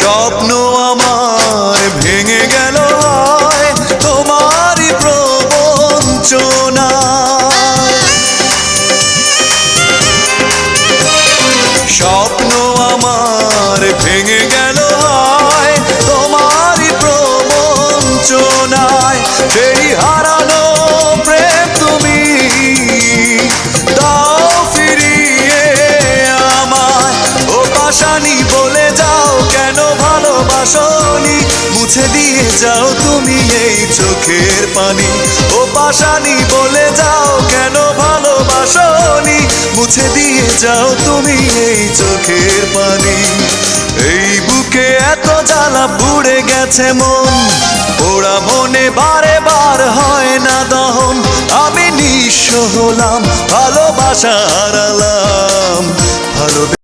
স্বপ্ন আমার ভেঙে গেল হয় তোমারই প্রবঞ্চনা। স্বপ্ন আমার ভেঙে গেল হয় তোমারই প্রবঞ্চনায়। সেই হারানো প্রেম তুমি দাও ফিরিয়ে আমায়। ও পাশানি বলে যাও কেন ভালোবাসনি, মুছে দিয়ে যাও তুমি এই চোখের পানি। ও পাশানি বলে যাও কেন ভালোবাসনি, মুছে দিয়ে যাও তুমি এই চোখের পানি। এই বুকে এত জ্বালা পুড়ে গেছে মন, ওরা মনে বারে বার হয় না দহন। আমি নিঃস্ব হলাম, ভালোবাসা হারালাম, ভালো